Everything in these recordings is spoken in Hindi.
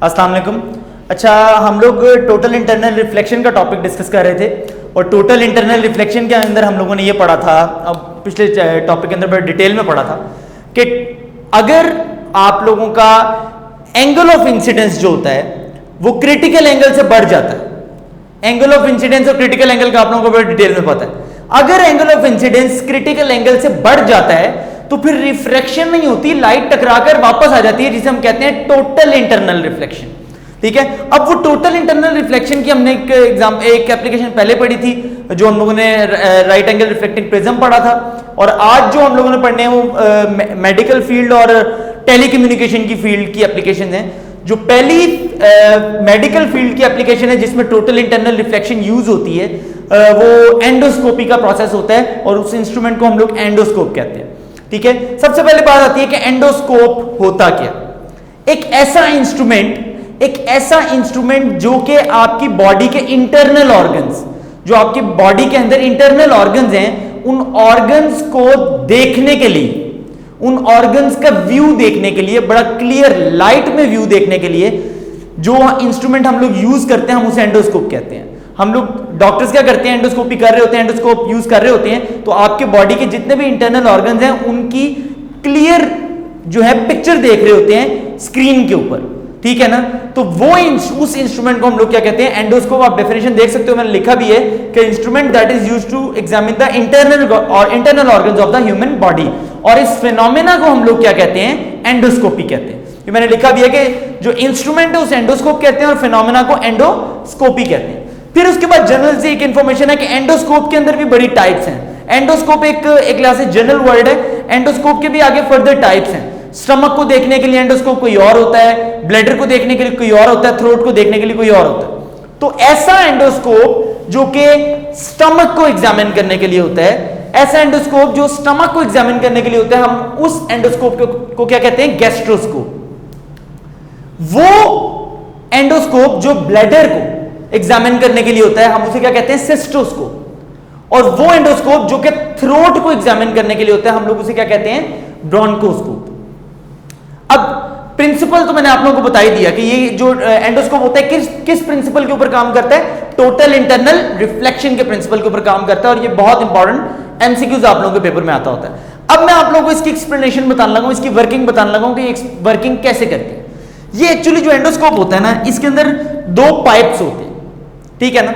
अस्सलाम वालेकुम। अच्छा, हम लोग टोटल इंटरनल रिफ्लेक्शन का टॉपिक डिस्कस कर रहे थे और टोटल इंटरनल रिफ्लेक्शन के अंदर हम लोगों ने ये पढ़ा था, अब पिछले टॉपिक के अंदर बड़े डिटेल में पढ़ा था कि अगर आप लोगों का एंगल ऑफ इंसिडेंस जो होता है वो क्रिटिकल एंगल से बढ़ जाता है। एंगल ऑफ इंसिडेंस और क्रिटिकल एंगल का आप लोगों को बड़े डिटेल में पता है। अगर angle of incidence critical angle से बढ़ जाता है तो फिर रिफ्रैक्शन नहीं होती, लाइट टकराकर वापस आ जाती है, जिसे हम कहते हैं टोटल इंटरनल रिफ्लेक्शन। ठीक है, अब वो टोटल इंटरनल रिफ्लेक्शन की हमने एक एप्लीकेशन पहले पढ़ी थी जो हम लोगों ने राइट एंगल रिफ्लेक्टिंग प्रिज्म पढ़ा था, और आज जो हम लोगों ने पढ़ने हैं वो मेडिकल फील्ड और टेलीकम्युनिकेशन की फील्ड की एप्लीकेशन है। जो पहली मेडिकल फील्ड की एप्लीकेशन है जिसमें टोटल इंटरनल रिफ्लेक्शन यूज होती है वो एंडोस्कोपी का प्रोसेस होता है और उस इंस्ट्रूमेंट को हम लोग एंडोस्कोप कहते हैं। ठीक है, सबसे पहले बात आती है कि एंडोस्कोप होता क्या। एक ऐसा इंस्ट्रूमेंट जो कि आपकी बॉडी के इंटरनल ऑर्गन्स, जो आपकी बॉडी के अंदर इंटरनल ऑर्गन्स हैं, उन ऑर्गन्स को देखने के लिए, उन ऑर्गन्स का व्यू देखने के लिए, बड़ा क्लियर लाइट में व्यू देखने के लिए जो इंस्ट्रूमेंट हम लोग यूज करते हैं हम उसे एंडोस्कोप कहते हैं। हम लोग डॉक्टर्स क्या करते हैं, एंडोस्कोपी कर रहे होते हैं, एंडोस्कोप यूज कर रहे होते हैं, तो आपके बॉडी के जितने भी इंटरनल ऑर्गन्स हैं उनकी क्लियर जो है पिक्चर देख रहे होते हैं स्क्रीन के ऊपर। ठीक है ना, तो वो उस इंस्ट्रूमेंट को हम लोग क्या कहते हैं, एंडोस्कोप। आप डेफिनेशन देख सकते हो, मैंने लिखा भी है कि instrument that is used to examine the internal organs of the human body, और इस फिनोमेना को हम लोग क्या कहते हैं, एंडोस्कोपी कहते हैं। ये मैंने लिखा भी है कि जो इंस्ट्रूमेंट है उसे एंडोस्कोप कहते हैं और फिनोमेना को एंडोस्कोपी कहते हैं। फिर उसके बाद जनरल से एक इंफॉर्मेशन है कि एंडोस्कोप के अंदर भी बड़ी टाइप्स हैं। एंडोस्कोप एक क्लास से जनरल वर्ड है, एंडोस्कोप के भी आगे फर्दर टाइप्स हैं। स्टमक को देखने के लिए एंडोस्कोप कोई और होता है, ब्लैडर को देखने के लिए कोई और होता है, थ्रोट को देखने के लिए कोई और होता है। तो ऐसा एंडोस्कोप जो कि स्टमक को एग्जामिन करने के लिए होता है, ऐसा एंडोस्कोप जो स्टमक को एग्जामिन करने के लिए होता है, हम उस एंडोस्कोप को क्या कहते हैं, गैस्ट्रोस्कोप। वो एंडोस्कोप जो ब्लैडर को एग्जामिन करने के लिए होता है हम उसे क्या कहते हैं, सिस्टोस्कोप। और वो एंडोस्कोप जो कि थ्रोट को एग्जामिन करने के लिए होता है हम लोग उसे क्या कहते हैं, ब्रोंकोस्कोप। अब प्रिंसिपल तो मैंने आप लोगों को बता ही दिया कि ये जो एंडोस्कोप होता है किस प्रिंसिपल के ऊपर काम करता है, टोटल इंटरनल रिफ्लेक्शन के प्रिंसिपल के ऊपर काम करता है, और ये बहुत इंपॉर्टेंट एमसीक्यूज आप लोगों के पेपर में आता होता है। अब मैं आप लोगों को इसकी एक्सप्लेनेशन बताने लगा हूं, इसकी वर्किंग बताने लगा हूं कि ये वर्किंग कैसे करती है। ये एक्चुअली जो एंडोस्कोप होता है ना, इसके अंदर दो पाइप्स होते हैं। ठीक है ना,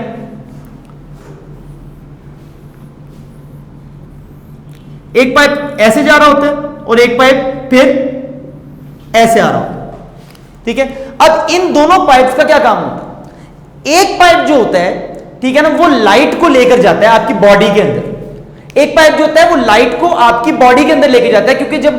एक पाइप ऐसे जा रहा होता है और एक पाइप फिर ऐसे आ रहा होता है। ठीक है, अब इन दोनों पाइप्स का क्या काम होता है, एक पाइप जो होता है, ठीक है ना, वो लाइट को लेकर जाता है आपकी बॉडी के अंदर। एक पाइप जो होता है वो लाइट को आपकी बॉडी के अंदर लेकर जाता है, क्योंकि जब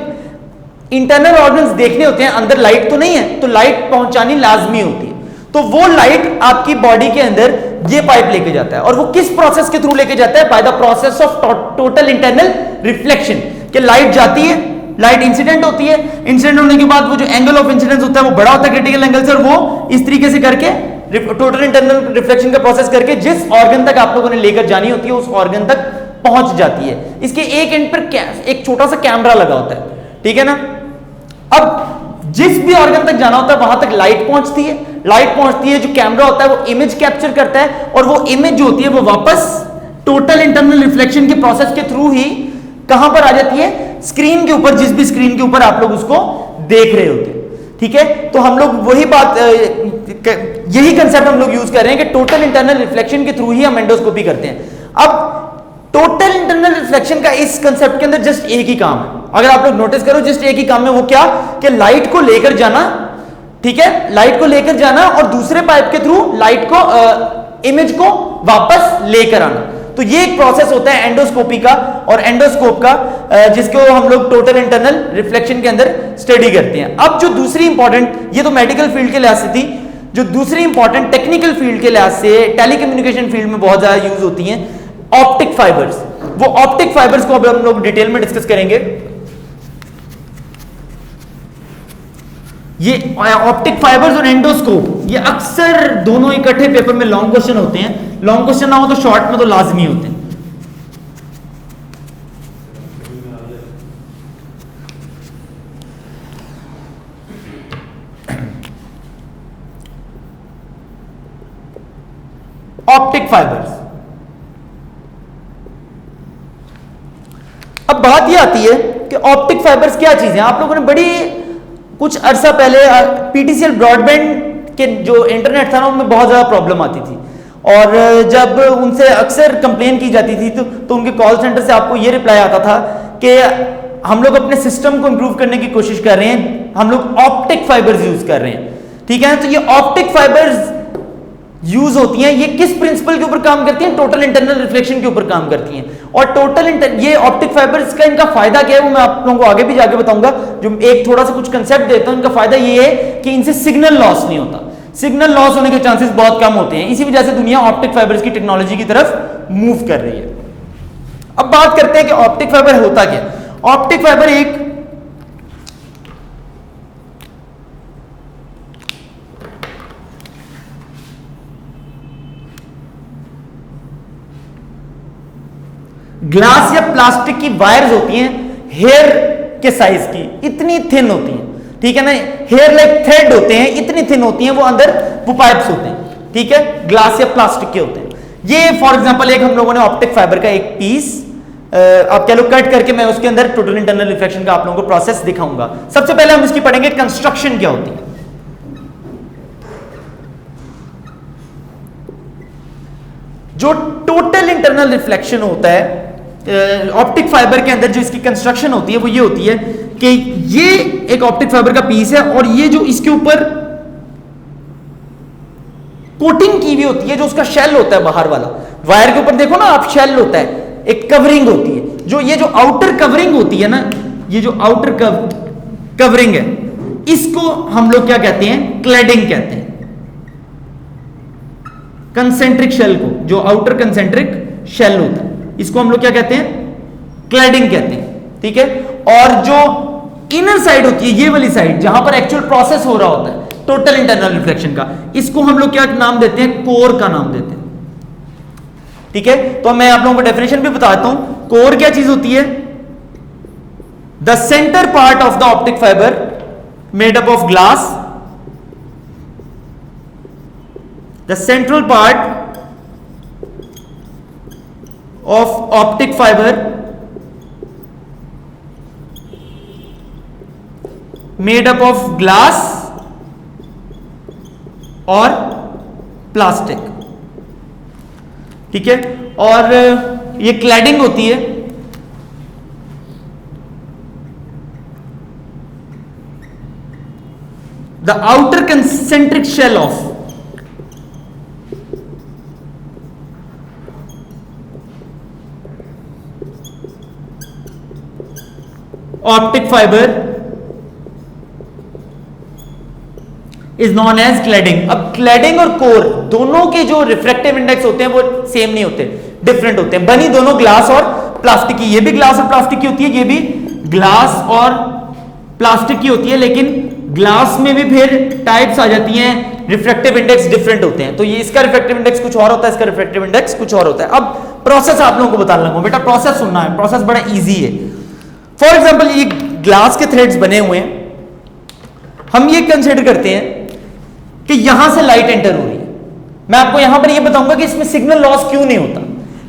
इंटरनल ऑर्गन्स देखने होते हैं, अंदर लाइट तो नहीं है, तो लाइट पहुंचानी लाजमी होती है। तो वो लाइट आपकी बॉडी के अंदर ये पाइप लेके जाता है, और वो किस प्रोसेस के थ्रू लेके जाता है, by the process of total internal reflection. कि लाइट जाती है, लाइट इंसिडेंट होती है, इंसिडेंट होने के बाद वो जो एंगल ऑफ इंसिडेंस होता है वो बड़ा होता है क्रिटिकल एंगल से, और वो इस तरीके से करके टोटल इंटरनल रिफ्लेक्शन का प्रोसेस करके जिस ऑर्गन तक आप लोगों ने लेकर जानी होती है उस ऑर्गन तक पहुंच जाती है। इसके एक एंड पर एक छोटा सा कैमरा लगा होता है। ठीक है ना, अब जिस भी ऑर्गन तक जाना होता है वहां तक लाइट पहुंचती है, लाइट पहुंचती है, जो कैमरा होता है वो इमेज कैप्चर करता है, और वो इमेज जो होती है वो वापस टोटल इंटरनल रिफ्लेक्शन के प्रोसेस के थ्रू ही कहां पर आ जाती है, स्क्रीन के ऊपर, जिस भी स्क्रीन के ऊपर आप लोग उसको देख रहे होते हैं। ठीक है, तो हम लोग वही बात, यही कंसेप्ट हम लोग यूज कर रहे हैं कि टोटल इंटरनल रिफ्लेक्शन के थ्रू ही हम एंडोस्कोपी करते हैं। अब टोटल इंटरनल रिफ्लेक्शन का इस कंसेप्ट के अंदर जस्ट एक ही काम है, अगर आप लोग नोटिस करो, जस्ट एक ही काम है, वो क्या, कि लाइट को लेकर जाना। ठीक है, लाइट को लेकर जाना और दूसरे पाइप के थ्रू लाइट को, इमेज को वापस लेकर आना। तो ये एक प्रोसेस होता है एंडोस्कोपी का और एंडोस्कोप का, जिसको हम लोग टोटल इंटरनल रिफ्लेक्शन के अंदर स्टडी करते हैं। अब जो दूसरी इंपॉर्टेंट, ये तो मेडिकल फील्ड के लिहाज से थी, जो दूसरी इंपॉर्टेंट टेक्निकल फील्ड के लिहाज से टेलीकम्युनिकेशन फील्ड में बहुत ज्यादा यूज होती हैं, ऑप्टिक फाइबर्स। वो ऑप्टिक फाइबर्स को अब हम लोग डिटेल में डिस्कस करेंगे। ये ऑप्टिक फाइबर्स और एंडोस्कोप ये अक्सर दोनों इकट्ठे पेपर में लॉन्ग क्वेश्चन होते हैं। लॉन्ग क्वेश्चन ना हो तो शॉर्ट में तो लाजमी होते हैं। Optic fibres. अब बात यह आती है कि ऑप्टिक फाइबर्स क्या चीज है। आप लोगों ने बड़ी कुछ अरसा पहले पीटीसीएल ब्रॉडबैंड के जो इंटरनेट था ना उनमें बहुत ज्यादा प्रॉब्लम आती थी, और जब उनसे अक्सर कंप्लेन की जाती थी तो उनके कॉल सेंटर से आपको यह रिप्लाई आता था कि हम लोग अपने सिस्टम को इंप्रूव करने की कोशिश कर रहे हैं, हम लोग ऑप्टिक फाइबर्स यूज कर रहे हैं। ठीक है, तो ये ऑप्टिक फाइबर्स यूज होती हैं, ये किस प्रिंसिपल के ऊपर काम करती हैं? टोटल इंटरनल रिफ्लेक्शन के ऊपर काम करती हैं। और ये ऑप्टिक फाइबर्स का इनका फायदा क्या है वो मैं आप लोगों को आगे भी जाके बताऊंगा। जो एक थोड़ा सा कुछ कंसेप्ट देता हूं, इनका फायदा ये है कि इनसे सिग्नल लॉस नहीं होता। सिग्नल लॉस होने के चांसेस बहुत कम होते हैं, इसी वजह से दुनिया ऑप्टिक फाइबर्स की टेक्नोलॉजी की तरफ मूव कर रही है। अब बात करते हैं कि ऑप्टिक फाइबर होता क्या। ऑप्टिक फाइबर एक ग्लास या प्लास्टिक की वायर्स होती हैं, हेयर के साइज की, इतनी थिन होती हैं। ठीक है ना, हेयर लाइक थ्रेड होते हैं, इतनी थिन होती हैं, वो अंदर वो पाइप्स होते हैं। ठीक है, ग्लास या प्लास्टिक के होते हैं। ये फॉर एग्जांपल एक हम लोगों ने ऑप्टिक फाइबर का एक पीस आप कह लो कट करके मैं उसके अंदर टोटल इंटरनल रिफ्लेक्शन का आप लोगों को प्रोसेस दिखाऊंगा। सबसे पहले हम इसकी पढ़ेंगे कंस्ट्रक्शन क्या होती है। जो टोटल इंटरनल रिफ्लेक्शन होता है ऑप्टिक फाइबर के अंदर, जो इसकी कंस्ट्रक्शन होती है वो ये होती है कि ये एक ऑप्टिक फाइबर का पीस है और ये जो इसके ऊपर कोटिंग की हुई होती है, जो उसका शेल होता है बाहर वाला, वायर के ऊपर देखो ना आप, शेल होता है, एक कवरिंग होती है। जो ये जो आउटर कवरिंग होती है ना, ये जो आउटर कवरिंग है, इसको हम लोग क्या कहते हैं? क्लैडिंग कहते हैं। कंसेंट्रिक शेल को, जो आउटर कंसेंट्रिक शेल होता है, इसको हम लोग क्या कहते हैं? क्लैडिंग कहते हैं। ठीक है, और जो इनर साइड होती है, ये वाली साइड जहां पर एक्चुअल प्रोसेस हो रहा होता है टोटल इंटरनल रिफ्लेक्शन का, इसको हम लोग क्या नाम देते हैं? कोर का नाम देते हैं। ठीक है, तो मैं आप लोगों को डेफिनेशन भी बताता हूं। कोर क्या चीज होती है? The centre part of the optic fibre made up of glass, the central part of optic fiber made up of glass और प्लास्टिक। ठीक है, और ये क्लैडिंग होती है। The outer concentric shell of optic fibre is known as cladding. अब क्लैडिंग और कोर दोनों के जो रिफ्रैक्टिव इंडेक्स होते हैं वो सेम नहीं होते, डिफरेंट होते हैं। बनी दोनों ग्लास और प्लास्टिक की, ये भी ग्लास और प्लास्टिक की होती है, ये भी ग्लास और प्लास्टिक की होती है, लेकिन ग्लास में भी फिर टाइप्स आ जाती हैं, रिफ्रैक्टिव इंडेक्स डिफरेंट होते हैं। तो ये इसका रिफ्रैक्टिव इंडेक्स कुछ और होता है, इसका रिफ्रैक्टिव इंडेक्स कुछ और होता है। अब प्रोसेस आप लोगों को बताने लगा, बेटा प्रोसेस सुनना है, प्रोसेस बड़ा इजी है। फॉर एग्जाम्पल ये ग्लास के थ्रेड्स बने हुए हैं, हम ये कंसिडर करते हैं कि यहां से लाइट एंटर हो रही है। मैं आपको यहां पर ये बताऊंगा कि इसमें सिग्नल लॉस क्यों नहीं होता।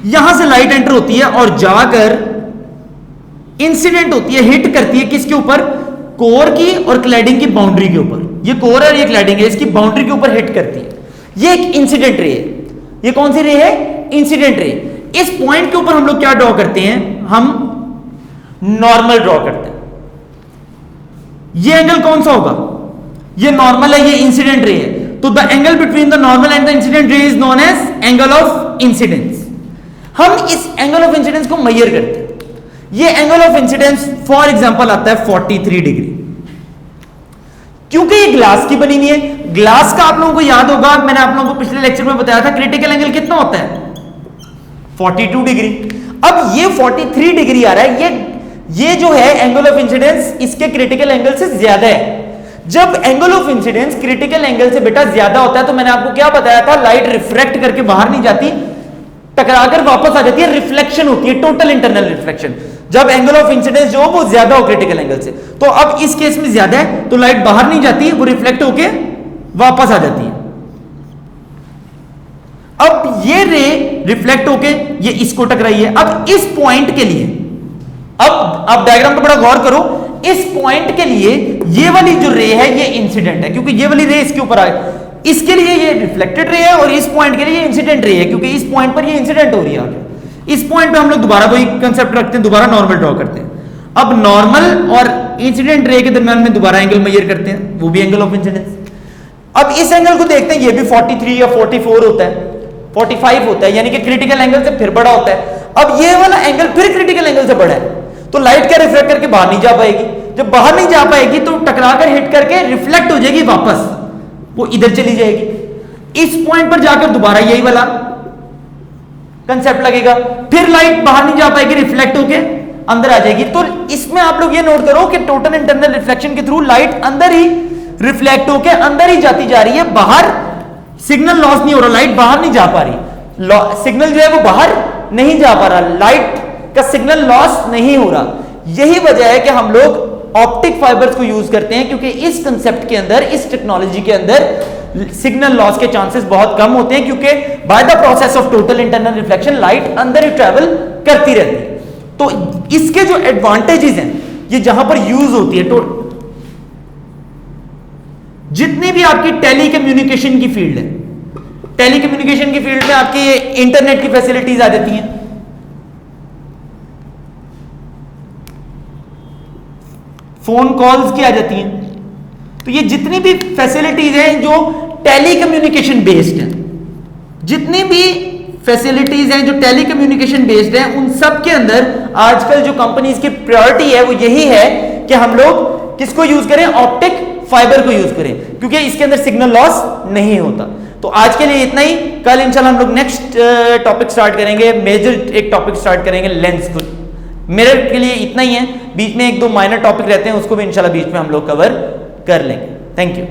यहां से लाइट एंटर होती है और जाकर इंसिडेंट होती है, हिट करती है किसके ऊपर? कोर की और क्लैडिंग की बाउंड्री के ऊपर। ये कोर है और ये क्लैडिंग है, इसकी बाउंड्री के ऊपर हिट करती है। ये एक इंसिडेंट रे है। ये कौन सी रे है? Incident ray. इस पॉइंट के ऊपर हम लोग क्या ड्रॉ करते हैं? हम नॉर्मल ड्रॉ करते हैं। ये एंगल कौन सा होगा? ये नॉर्मल है, ये इंसिडेंट रे है, तो the angle between the normal and the incident ray is known as angle of incidence. हम इस एंगल ऑफ इंसिडेंस को मेजर करते हैं। ये angle of incidence for example आता है 43 डिग्री, क्योंकि ये ग्लास की बनी हुई है। ग्लास का आप लोगों को याद होगा, मैंने आप लोगों को पिछले लेक्चर में बताया था, क्रिटिकल एंगल कितना होता है? 42 डिग्री। अब ये 43 डिग्री आ रहा है, ये जो है एंगल ऑफ इंसिडेंस इसके क्रिटिकल एंगल से ज्यादा है। जब angle of incidence critical angle से बेटा ज्यादा होता है, तो मैंने आपको क्या बताया था? लाइट रिफ्रैक्ट करके बाहर नहीं जाती, टकराकर वापस आ जाती है, रिफ्लेक्शन होती है, टोटल इंटरनल रिफ्लेक्शन। जब एंगल ऑफ इंसिडेंस जो वो ज्यादा हो क्रिटिकल एंगल से, तो अब इस केस में ज्यादा है, तो लाइट बाहर नहीं जाती, वो रिफ्लेक्ट होके वापस आ जाती है। अब ये रे रिफ्लेक्ट होके ये इसको टकराई है। अब इस पॉइंट के लिए, अब आप डायग्राम पे बड़ा गौर करो, इस पॉइंट के लिए ये वाली जो रे है ये इंसिडेंट है, क्योंकि ये वाली रे इसके ऊपर आ गई। इसके लिए ये रिफ्लेक्टेड रे है और इस पॉइंट के लिए ये इंसिडेंट रे है, क्योंकि इस पॉइंट पर ये इंसिडेंट हो रही है आगे। इस पॉइंट पे हम लोग दोबारा वही कंसेप्ट रखते हैं, दोबारा नॉर्मल ड्रॉ करते हैं। अब नॉर्मल और इंसिडेंट रे के दरमियान में दोबारा एंगल मेजर करते हैं, वो भी एंगल ऑफ इंसिडेंस। अब इस एंगल को देखते हैं, ये भी 43 या 44 होता है, 45 होता है, यानी कि क्रिटिकल एंगल से फिर बड़ा होता है। अब ये वाला एंगल फिर क्रिटिकल एंगल से बड़ा है, तो लाइट क्या रिफ्लेक्ट करके बाहर नहीं जा पाएगी। जब बाहर नहीं जा पाएगी तो टकराकर हिट करके रिफ्लेक्ट हो जाएगी वापस, वो इधर चली जाएगी। इस पॉइंट पर जाकर दोबारा यही वाला कंसेप्ट लगेगा, फिर लाइट बाहर नहीं जा पाएगी, रिफ्लेक्ट होके अंदर आ जाएगी। तो इसमें आप लोग ये नोट करो कि टोटल इंटरनल रिफ्लेक्शन के थ्रू लाइट अंदर ही रिफ्लेक्ट होके अंदर ही जाती जा रही है, बाहर सिग्नल लॉस नहीं हो रहा, लाइट बाहर नहीं जा पा रही, सिग्नल जो है वो बाहर नहीं जा पा रहा, लाइट का सिग्नल लॉस नहीं हो रहा। यही वजह है कि हम लोग ऑप्टिक फाइबर्स को यूज करते हैं, क्योंकि इस कंसेप्ट के अंदर, इस टेक्नोलॉजी के अंदर सिग्नल लॉस के चांसेस बहुत कम होते हैं, क्योंकि by the process of total internal reflection light अंदर ही ट्रेवल करती रहती है। तो इसके जो एडवांटेजेस हैं ये जहां पर यूज होती है, तो जितनी भी आपकी टेलीकम्युनिकेशन की फील्ड है, टेलीकम्युनिकेशन की फील्ड में आपकी इंटरनेट की फैसिलिटीज आ जाती हैं, फोन कॉल्स की आ जाती हैं। तो ये जितनी भी फैसिलिटीज हैं जो टेलीकम्युनिकेशन बेस्ड हैं, जितनी भी फैसिलिटीज हैं जो टेलीकम्युनिकेशन बेस्ड हैं, उन सब के अंदर आजकल जो कंपनीज की प्रायोरिटी है वो यही है कि हम लोग किसको यूज करें, ऑप्टिक फाइबर को यूज करें, क्योंकि इसके अंदर सिग्नल लॉस नहीं होता। तो आज के लिए इतना ही, कल इंशाल्लाह हम लोग नेक्स्ट टॉपिक स्टार्ट करेंगे, मेजर एक टॉपिक स्टार्ट करेंगे लेंस को। मिरर के लिए इतना ही है, बीच में एक दो माइनर टॉपिक रहते हैं, उसको भी इंशाल्लाह बीच में हम लोग कवर कर लेंगे। Thank you.